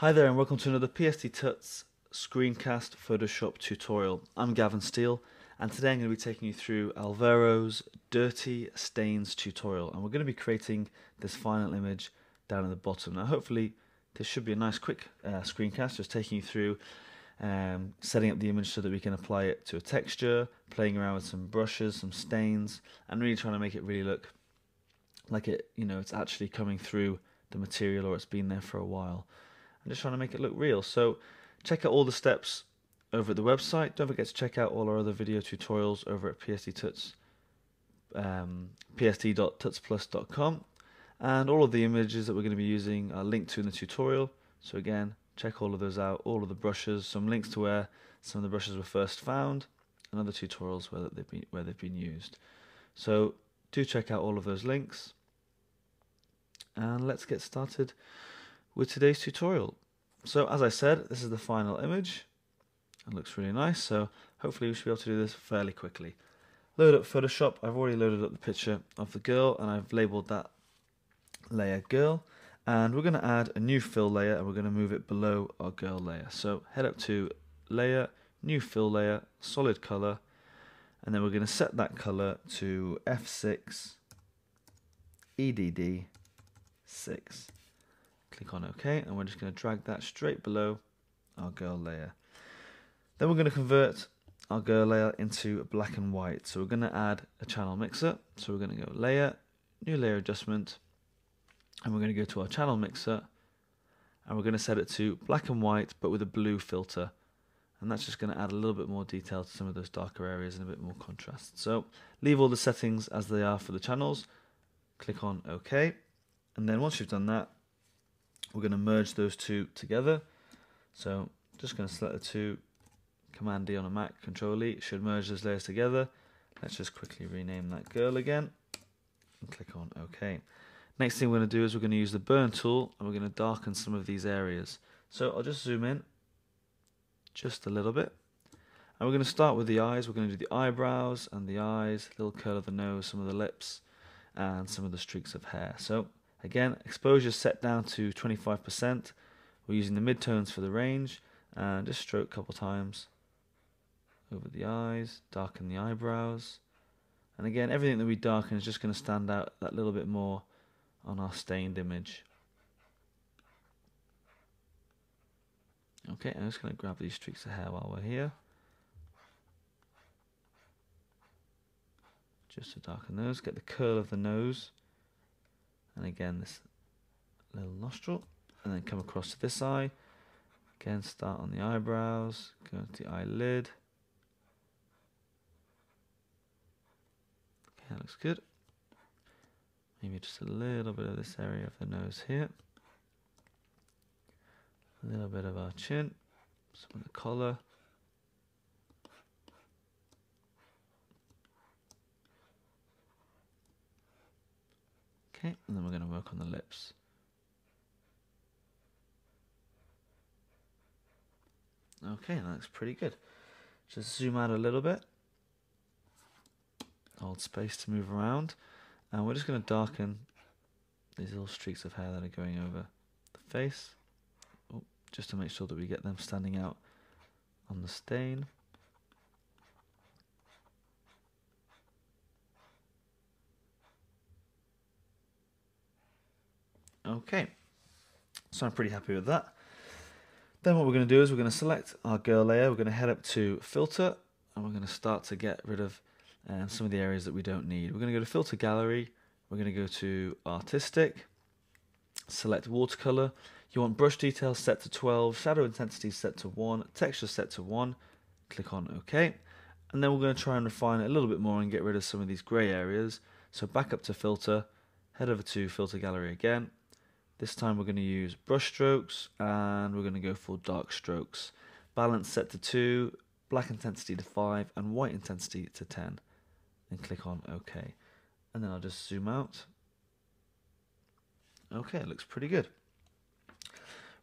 Hi there and welcome to another PSD Tuts screencast Photoshop tutorial. I'm Gavin Steele and today I'm going to be taking you through Alvaro's Dirty Stains tutorial, and we're going to be creating this final image down at the bottom. Now hopefully this should be a nice quick screencast, just taking you through setting up the image so that we can apply it to a texture, playing around with some brushes, some stains, and really trying to make it really look like it's actually coming through the material or it's been there for a while. I'm just trying to make it look real. So check out all the steps over at the website. Don't forget to check out all our other video tutorials over at PSD psd.tutsplus.com, and all of the images that we're going to be using are linked to in the tutorial. So again, check all of those out, all of the brushes, some links to where some of the brushes were first found, and other tutorials where they've been used. So do check out all of those links, and let's get started with today's tutorial. So as I said, this is the final image. It looks really nice, so hopefully we should be able to do this fairly quickly. Load up Photoshop. I've already loaded up the picture of the girl and I've labeled that layer girl, and we're going to add a new fill layer and we're going to move it below our girl layer. So head up to layer, new fill layer, solid color, and then we're going to set that color to F6 EDD 6. Click on OK, and we're just going to drag that straight below our girl layer. Then we're going to convert our girl layer into black and white. So we're going to add a channel mixer. So we're going to go layer, new layer adjustment, and we're going to go to our channel mixer, and we're going to set it to black and white but with a blue filter. And that's just going to add a little bit more detail to some of those darker areas and a bit more contrast. So leave all the settings as they are for the channels. Click on OK. And then once you've done that, we're going to merge those two together. So just going to select the two, Command D on a Mac, Control E, should merge those layers together. Let's just quickly rename that girl again and click on OK. Next thing we're going to do is we're going to use the burn tool and we're going to darken some of these areas. So I'll just zoom in just a little bit. And we're going to start with the eyes. We're going to do the eyebrows and the eyes, little curl of the nose, some of the lips, and some of the streaks of hair. So again, exposure set down to 25%. We're using the midtones for the range, and just stroke a couple times over the eyes, darken the eyebrows. And again, everything that we darken is just going to stand out that little bit more on our stained image. Okay, I'm just going to grab these streaks of hair while we're here, just to darken those. Get the curl of the nose, and again this little nostril, and then come across to this eye. Again, start on the eyebrows, go to the eyelid. Okay, that looks good. Maybe just a little bit of this area of the nose here. A little bit of our chin, some of the collar. Okay, and then we're going to work on the lips. Okay, that looks pretty good. Just zoom out a little bit. Hold space to move around. And we're just going to darken these little streaks of hair that are going over the face, just to make sure that we get them standing out on the stain. Okay, so I'm pretty happy with that. Then what we're going to do is we're going to select our girl layer, we're going to head up to filter, and we're going to start to get rid of some of the areas that we don't need. We're going to go to filter gallery, we're going to go to artistic, select watercolor. You want brush detail set to 12, shadow intensity set to 1, texture set to 1, click on OK. And then we're going to try and refine it a little bit more and get rid of some of these grey areas. So back up to filter, head over to filter gallery again. This time we're going to use brush strokes and we're going to go for dark strokes. Balance set to 2, black intensity to 5, and white intensity to 10. And click on OK. And then I'll just zoom out. Okay, it looks pretty good.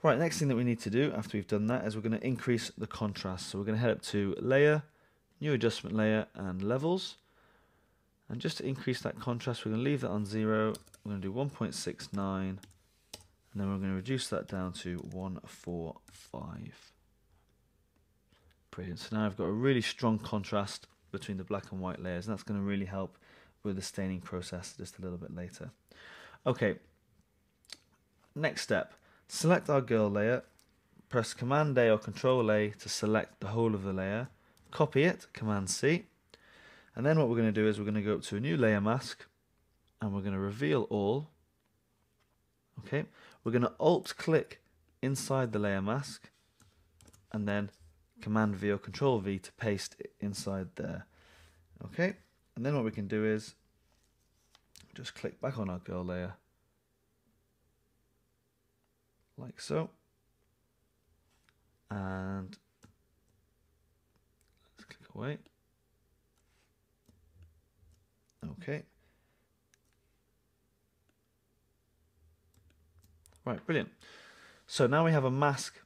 Right, next thing that we need to do after we've done that is we're going to increase the contrast. So we're going to head up to layer, new adjustment layer, and levels. And just to increase that contrast, we're going to leave that on 0. We're going to do 1.69. And then we're going to reduce that down to 145. Brilliant. So now I've got a really strong contrast between the black and white layers, and that's going to really help with the staining process just a little bit later. Okay, next step. Select our girl layer, press Command A or Control A to select the whole of the layer, copy it, Command C, and then what we're going to do is we're going to go up to a new layer mask, and we're going to reveal all. Okay, we're going to Alt click inside the layer mask, and then Command V or Control V to paste it inside there. Okay, and then what we can do is just click back on our girl layer, like so, and let's click away. Okay. Right, brilliant. So now we have a mask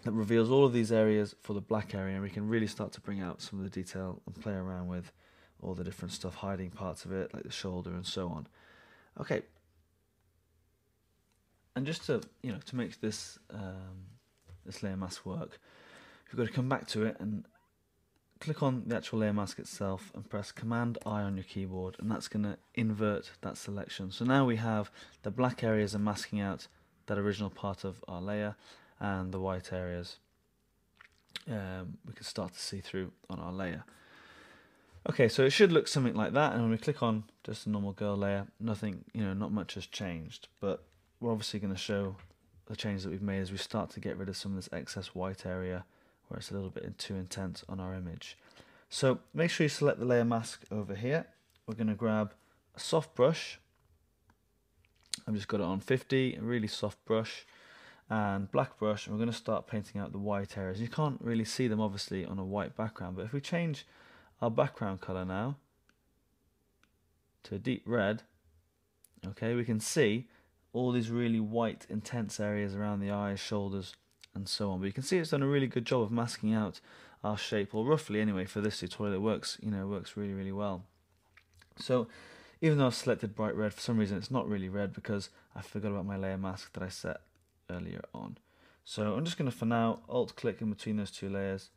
that reveals all of these areas for the black area, and we can really start to bring out some of the detail and play around with all the different stuff, hiding parts of it, like the shoulder and so on. Okay. And just to, to make this this layer mask work, you've got to come back to it and click on the actual layer mask itself and press Command I on your keyboard, and that's going to invert that selection. So now we have the black areas are masking out that original part of our layer, and the white areas we can start to see through on our layer. Okay, so it should look something like that, and when we click on just a normal girl layer, nothing, not much has changed, but we're obviously going to show the changes that we've made as we start to get rid of some of this excess white area where it's a little bit too intense on our image. So make sure you select the layer mask over here. We're going to grab a soft brush. I've just got it on 50, a really soft brush, and black brush, and we're going to start painting out the white areas. You can't really see them obviously on a white background, but if we change our background color now to a deep red, okay, we can see all these really white intense areas around the eyes, shoulders and so on. But you can see it's done a really good job of masking out our shape, or roughly anyway. For this tutorial it works, works really well. So even though I've selected bright red, for some reason it's not really red because I forgot about my layer mask that I set earlier on. So I'm just going to, for now, Alt click in between those two layers,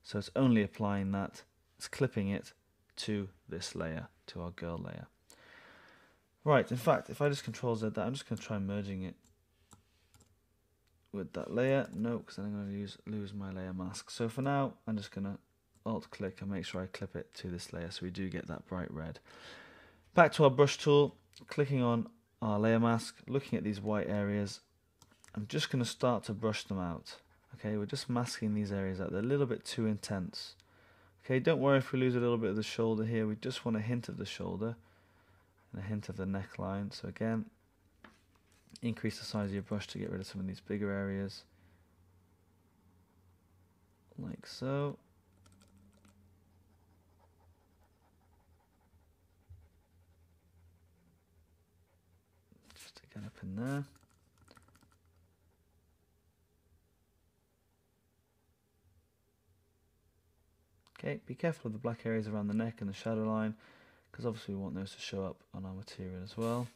so it's only applying that, it's clipping it to this layer, to our girl layer. Right, in fact, if I just Control Z that, I'm just going to try merging it with that layer. No, because then I'm going to lose my layer mask. So for now, I'm just going to Alt click and make sure I clip it to this layer so we do get that bright red. Back to our brush tool, clicking on our layer mask, looking at these white areas. I'm just going to start to brush them out. Okay, we're just masking these areas out. They're a little bit too intense. Okay, don't worry if we lose a little bit of the shoulder here. We just want a hint of the shoulder and a hint of the neckline. So again, increase the size of your brush to get rid of some of these bigger areas, like so. Just to get up in there. Okay, be careful of the black areas around the neck and the shadow line, because obviously we want those to show up on our material as well.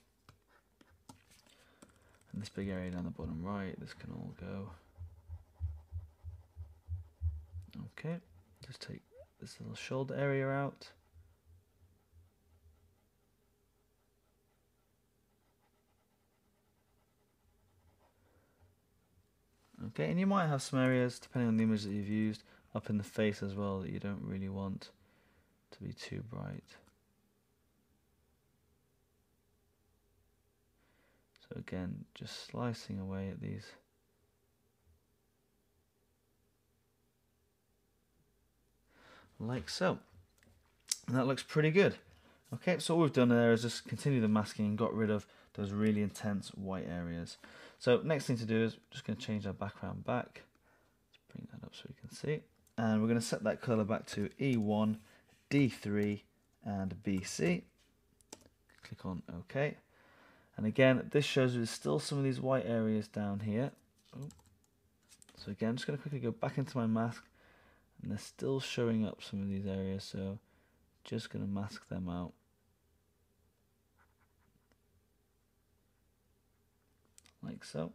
And this big area down the bottom right, this can all go. Okay, just take this little shoulder area out. Okay, and you might have some areas, depending on the image that you've used, up in the face as well that you don't really want to be too bright. So again, just slicing away at these. Like so. And that looks pretty good. Okay, so all we've done there is just continue the masking and got rid of those really intense white areas. So next thing to do is we're just going to change our background back. Let's bring that up so we can see. And we're going to set that color back to E1, D3 and BC. Click on OK. And again, this shows there's still some of these white areas down here. Oh. So again, I'm just going to quickly go back into my mask, and they're still showing up some of these areas, so just going to mask them out. like so.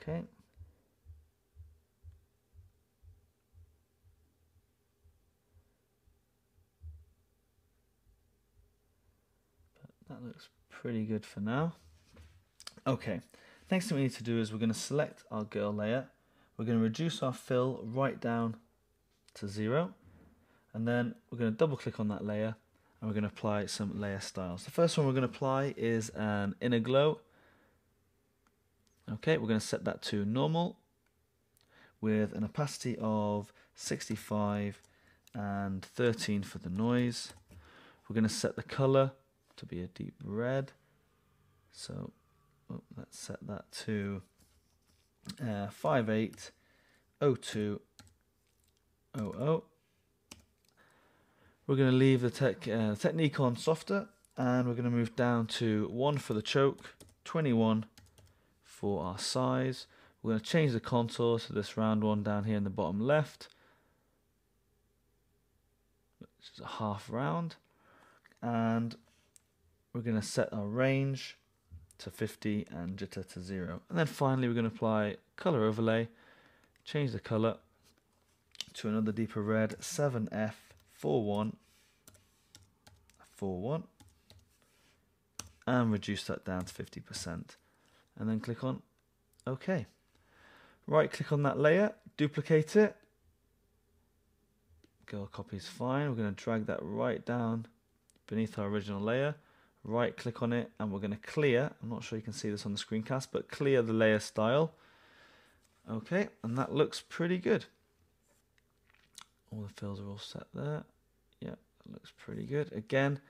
Okay. That looks pretty good for now. Okay, next thing we need to do is we're going to select our girl layer. We're going to reduce our fill right down to 0. And then we're going to double click on that layer and we're going to apply some layer styles. The first one we're going to apply is an inner glow. Okay, we're going to set that to normal with an opacity of 65 and 13 for the noise. We're going to set the color to be a deep red. So let's set that to 580200. We're going to leave the technique on softer, and we're going to move down to 1 for the choke, 21 for our size. We're going to change the contour to this round one down here in the bottom left, which is a half round, and we're going to set our range to 50 and jitter to 0. And then finally we're going to apply color overlay, change the color to another deeper red, 7F41, and reduce that down to 50%. And then click on OK. Right click on that layer, duplicate it. Girl copy is fine. We're going to drag that right down beneath our original layer. Right click on it and we're going to clear. I'm not sure you can see this on the screencast, but clear the layer style. Okay, and that looks pretty good. All the fills are all set there. Yeah, that looks pretty good. Again,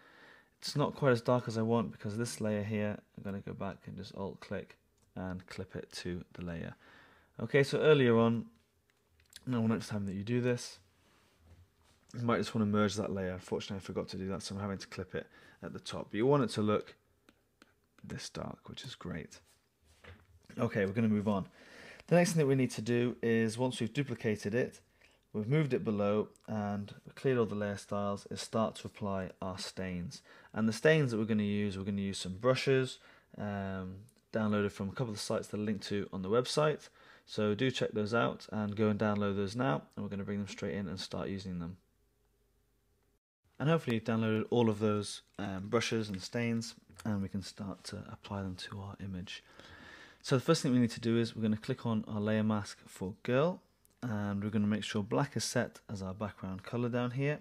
it's not quite as dark as I want because this layer here, I'm going to go back and just alt click and clip it to the layer. Okay, so earlier on, next time that you do this, you might just want to merge that layer. Unfortunately, I forgot to do that, so I'm having to clip it at the top. But you want it to look this dark, which is great. Okay, we're going to move on. The next thing that we need to do is, once we've duplicated it, we've moved it below and cleared all the layer styles, is start to apply our stains. And the stains that we're going to use some brushes, downloaded from a couple of the sites that are linked to on the website. So do check those out and go and download those now, and we're going to bring them straight in and start using them. And hopefully you've downloaded all of those brushes and stains, and we can start to apply them to our image. So the first thing we need to do is we're going to click on our layer mask for girl, and we're going to make sure black is set as our background color down here,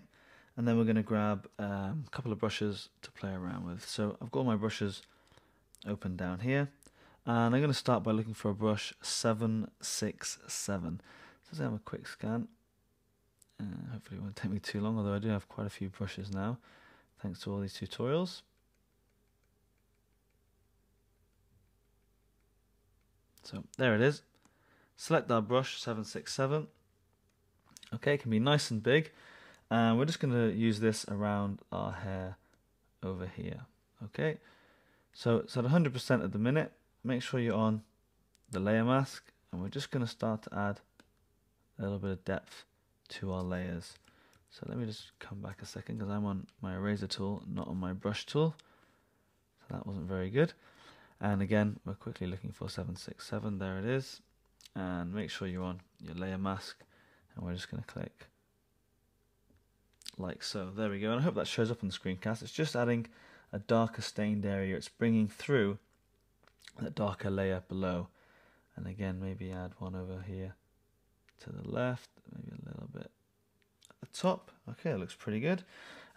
and then we're going to grab a couple of brushes to play around with. So I've got my brushes open down here, and I'm going to start by looking for a brush 767. So let's have a quick scan. Hopefully it won't take me too long, although I do have quite a few brushes now, thanks to all these tutorials. So there it is. Select our brush 767. Okay, it can be nice and big, and we're just going to use this around our hair over here. Okay, so it's at 100% at the minute. Make sure you're on the layer mask, and we're just going to start to add a little bit of depth to our layers. So let me just come back a second because I'm on my eraser tool, not on my brush tool. So that wasn't very good. And again, we're quickly looking for 767. There it is. And make sure you're on your layer mask, and we're just going to click like so. There we go. And I hope that shows up on the screencast. It's just adding a darker stained area. It's bringing through that darker layer below. And again, maybe add one over here to the left, maybe a little bit at the top. Okay, it looks pretty good.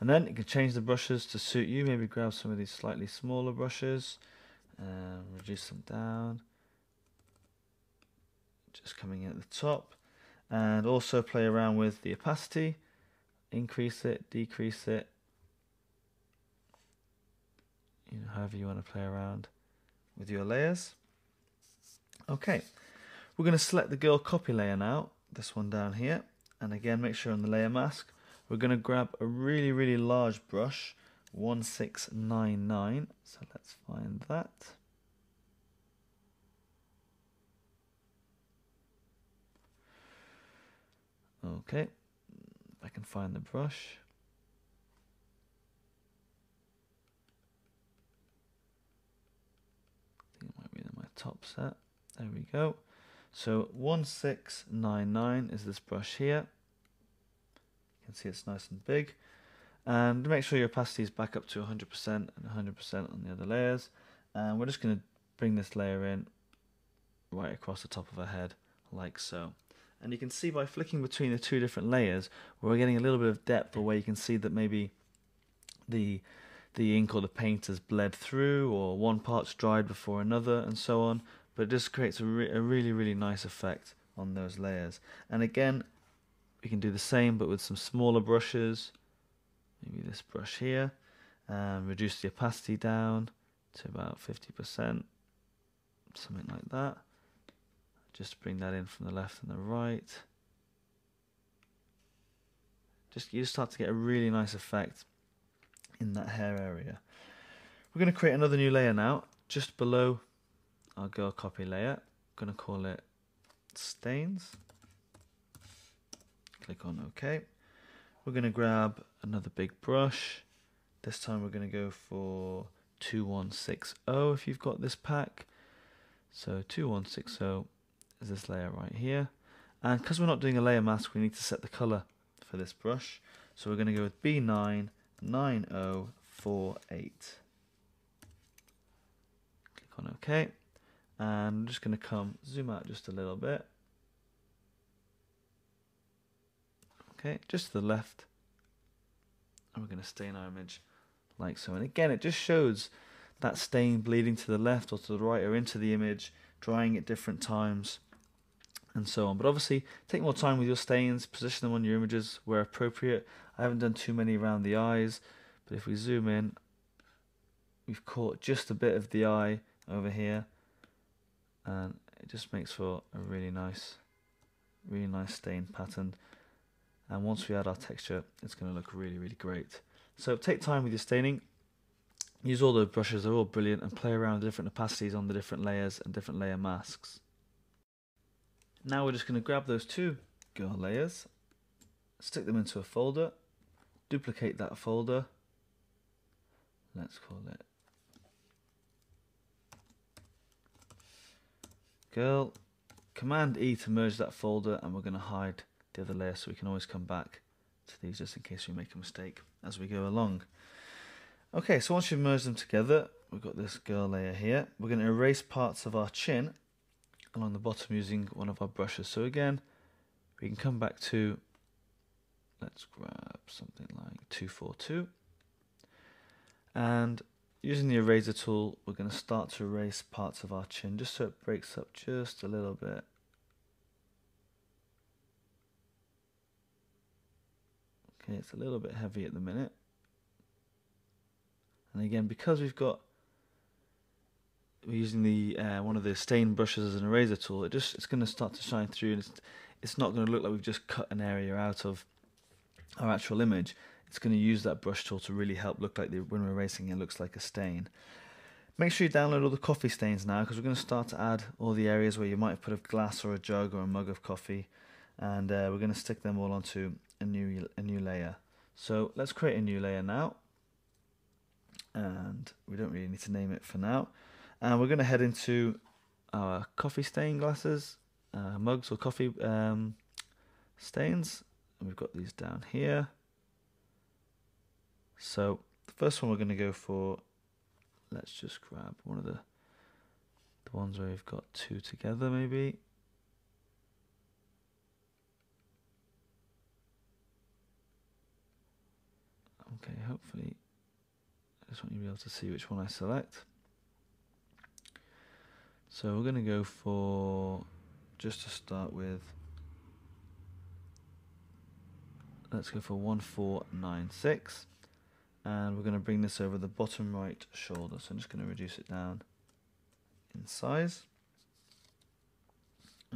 And then you can change the brushes to suit you. Maybe grab some of these slightly smaller brushes and reduce them down, just coming in at the top. And also play around with the opacity, increase it, decrease it, however you want to play around with your layers. Okay, we're going to select the girl copy layer now, this one down here, and again make sure on the layer mask we're going to grab a really large brush, 1699. So let's find that. Okay, if I can find the brush. I think it might be in my top set. There we go. So 1699 is this brush here. You can see it's nice and big. And make sure your opacity is back up to 100% and 100% on the other layers. And we're just going to bring this layer in right across the top of her head, like so. And you can see by flicking between the two different layers, we're getting a little bit of depth, or where you can see that maybe the ink or the paint has bled through, or one part's dried before another, and so on. But it just creates a really, really nice effect on those layers. And again, we can do the same, but with some smaller brushes. Maybe this brush here, and reduce the opacity down to about 50%, something like that. Just bring that in from the left and the right. You just start to get a really nice effect in that hair area. We're going to create another new layer now, just below our girl copy layer. I'm going to call it stains. Click on OK. We're going to grab another big brush. This time we're going to go for 2160 if you've got this pack. So 2160 is this layer right here. And because we're not doing a layer mask, we need to set the color for this brush. So we're going to go with B99048. Click on OK. And I'm just going to zoom out just a little bit. Okay, just to the left. And we're going to stain our image like so. And again, it just shows that stain bleeding to the left or to the right or into the image, drying at different times, and so on. But obviously, take more time with your stains, position them on your images where appropriate. I haven't done too many around the eyes, but if we zoom in, we've caught just a bit of the eye over here, and it just makes for a really nice stain pattern. And once we add our texture, it's going to look really, really great. So take time with your staining. Use all the brushes, they're all brilliant, and play around with different opacities on the different layers and different layer masks. Now we're just going to grab those two girl layers, stick them into a folder, duplicate that folder. Let's call it girl. Command E to merge that folder, and we're going to hide the other layer so we can always come back to these just in case we make a mistake as we go along. Okay, so once you've merged them together, we've got this girl layer here. We're going to erase parts of our chin along the bottom using one of our brushes. So again, we can come back to, let's grab something like 242, and using the eraser tool, we're going to start to erase parts of our chin just so it breaks up just a little bit. Okay, it's a little bit heavy at the minute. And again, because we're using the one of the stain brushes as an eraser tool, it's going to start to shine through, and it's not going to look like we've just cut an area out of our actual image. It's going to use that brush tool to really help look like when we're erasing it looks like a stain. Make sure you download all the coffee stains now, because we're going to start to add all the areas where you might have put a glass or a jug or a mug of coffee, and we're going to stick them all onto a new layer. So let's create a new layer now, and we don't really need to name it for now. And we're going to head into our coffee stain glasses, mugs or coffee stains, and we've got these down here. So the first one we're going to go for, let's just grab one of the ones where we've got two together maybe. Okay, hopefully I just want you to be able to see which one I select. So we're going to go for, just to start with, let's go for 1496, and we're going to bring this over the bottom right shoulder. So I'm just going to reduce it down in size.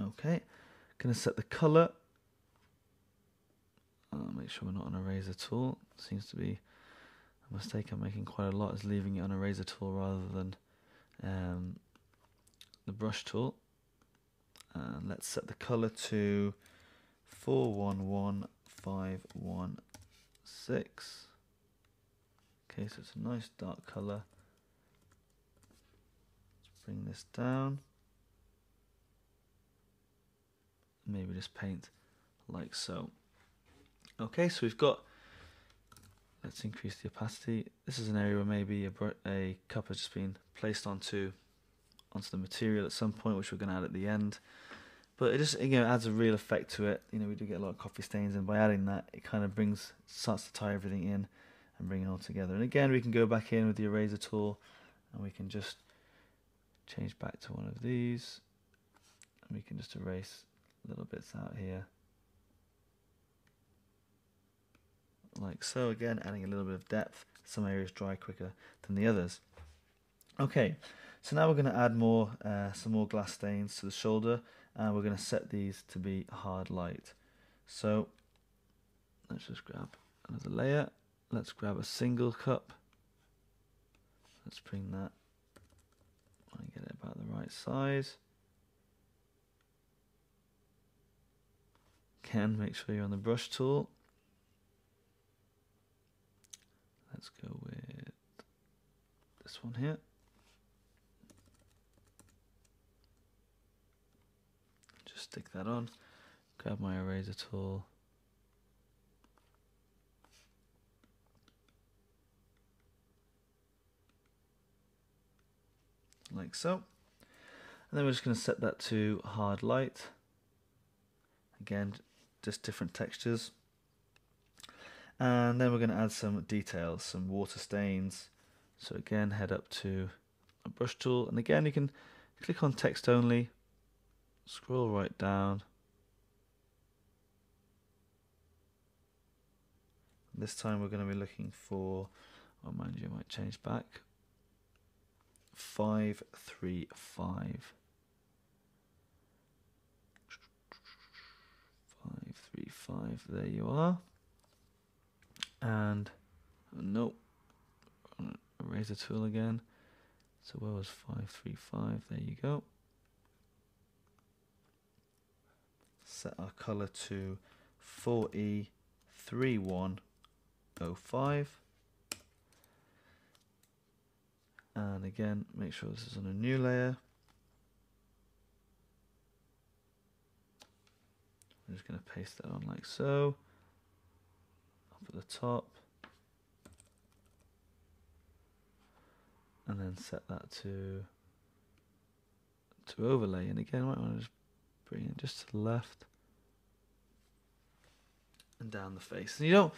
Okay, going to set the color. Make sure we're not on a razor tool. Seems to be a mistake I'm making quite a lot, is leaving it on a razor tool rather than the brush tool. And let's set the color to 411,516. Okay, so it's a nice dark color. Let's bring this down. Maybe just paint like so. Okay, so we've got, let's increase the opacity. This is an area where maybe a cup has just been placed onto the material at some point, which we're going to add at the end. But it just, adds a real effect to it. We do get a lot of coffee stains, and by adding that, it kind of starts to tie everything in and bring it all together. And again, we can go back in with the eraser tool, and we can just change back to one of these, and we can just erase little bits out here. Like so, again, adding a little bit of depth. Some areas dry quicker than the others. Okay, so now we're going to add some more glass stains to the shoulder, and we're going to set these to be hard light. So let's just grab another layer. Let's grab a single cup. Let's bring that and get it about the right size. Again, make sure you're on the brush tool. Let's go with this one here. Just stick that on. Grab my eraser tool. Like so. And then we're just going to set that to hard light. Again, just different textures. And then we're going to add some details, some water stains. So again, head up to a brush tool, and again you can click on text only, scroll right down. This time we're going to be looking for, oh mind you, I might change back, 535. 535, there you are. And nope, eraser tool again. So where was 535? There you go. Set our color to 4E3105. And again, make sure this is on a new layer. I'm just going to paste that on like so. Up at the top. And then set that to overlay. And again, I might want to just bring it just to the left and down the face. And you don't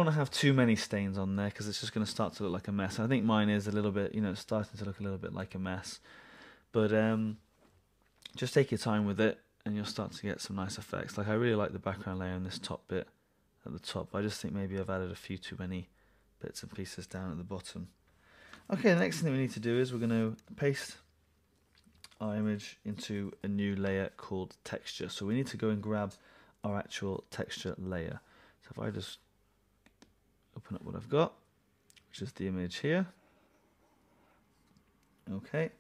want to have too many stains on there, because it's just going to start to look like a mess. I think mine is a little bit, it's starting to look a little bit like a mess. But just take your time with it, and you'll start to get some nice effects. Like, I really like the background layer on this top bit at the top. I just think maybe I've added a few too many bits and pieces down at the bottom. Okay, the next thing we need to do is we're going to paste our image into a new layer called texture. So we need to go and grab our actual texture layer. So if I just open up what I've got, which is the image here. Okay,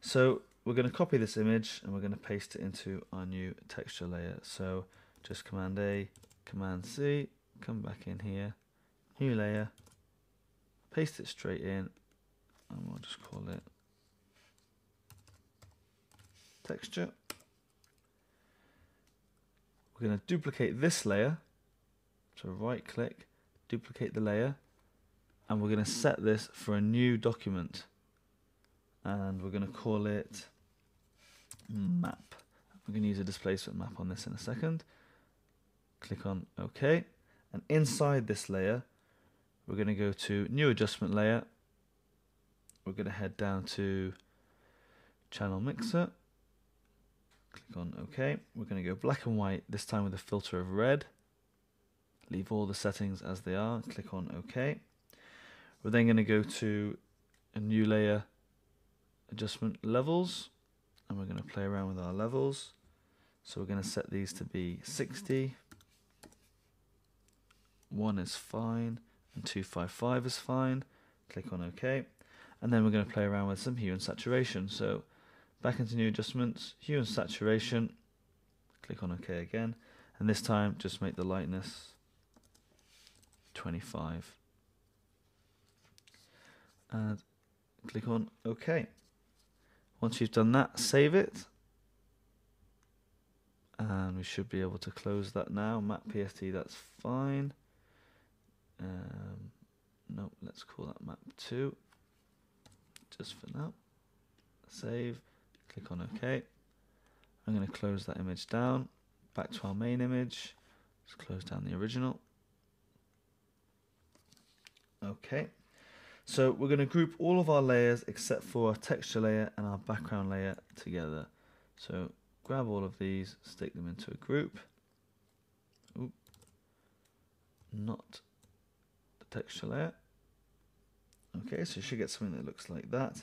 so we're going to copy this image and we're going to paste it into our new texture layer. So just Command A, Command C, come back in here, new layer, paste it straight in, and we'll just call it texture. We're going to duplicate this layer, so right click, duplicate the layer, and we're going to set this for a new document, and we're going to call it map. We're going to use a displacement map on this in a second. Click on OK, and inside this layer we're going to go to new adjustment layer. We're going to head down to channel mixer, click on OK. We're going to go black and white, this time with a filter of red. Leave all the settings as they are, click on OK. We're then going to go to a new layer, adjustment levels, and we're going to play around with our levels. So we're going to set these to be 60, 1 is fine, and 255 is fine. Click on OK. And then we're going to play around with some hue and saturation. So back into new adjustments, hue and saturation, click on OK again. and this time just make the lightness 25 and click on OK. Once you've done that, save it, and we should be able to close that now. Map PSD, that's fine. No, let's call that map 2 just for now. Save, click on OK. I'm going to close that image down, back to our main image. Let's close down the original. OK. So we're going to group all of our layers except for our texture layer and our background layer together. So grab all of these, stick them into a group. Ooh. Not the texture layer. Okay, so you should get something that looks like that.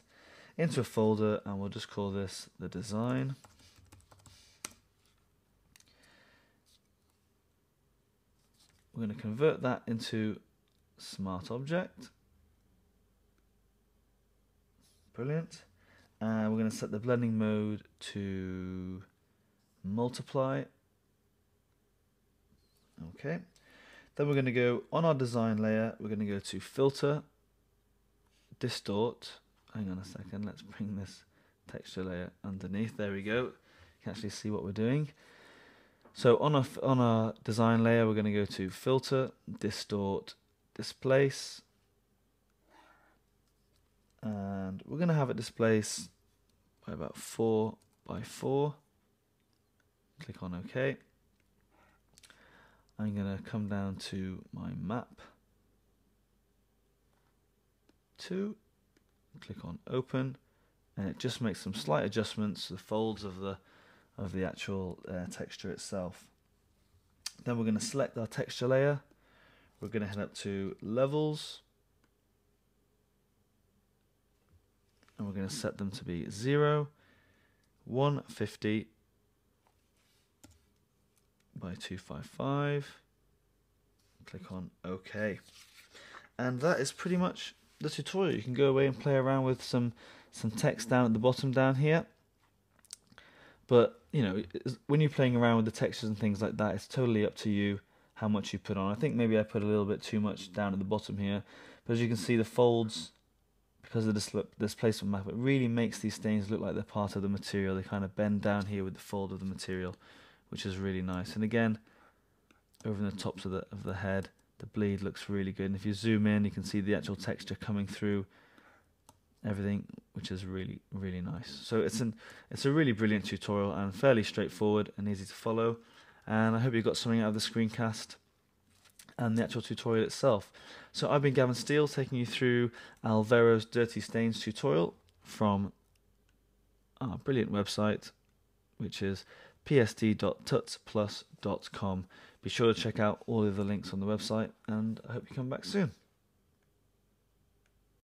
Into a folder, and we'll just call this the design. We're going to convert that into Smart Object. Brilliant. And we're going to set the blending mode to multiply. Okay. Then we're going to go on our design layer, we're going to go to filter, distort. Hang on a second, let's bring this texture layer underneath. There we go. You can actually see what we're doing. So on our design layer, we're going to go to filter, distort, displace. And we're going to have it displace by about 4 by 4. Click on OK. I'm going to come down to my map 2, click on open, and it just makes some slight adjustments to the folds of the actual texture itself. Then we're going to select our texture layer. We're going to head up to levels, and we're going to set them to be 0, 150 by 255. Click on OK. And that is pretty much the tutorial. You can go away and play around with some text down at the bottom down here. But, you know, when you're playing around with the textures and things like that, it's totally up to you how much you put on. I think maybe I put a little bit too much down at the bottom here. But as you can see, the folds, because of this placement map, it really makes these stains look like they're part of the material. They kind of bend down here with the fold of the material, which is really nice. And again, over the tops of the head, the bleed looks really good. And if you zoom in, you can see the actual texture coming through everything, which is really, really nice. So it's a really brilliant tutorial and fairly straightforward and easy to follow. And I hope you got something out of the screencast and the actual tutorial itself. So I've been Gavin Steele, taking you through Alvero's Dirty Stains tutorial from our brilliant website, which is psd.tutsplus.com. Be sure to check out all of the links on the website, and I hope you come back soon.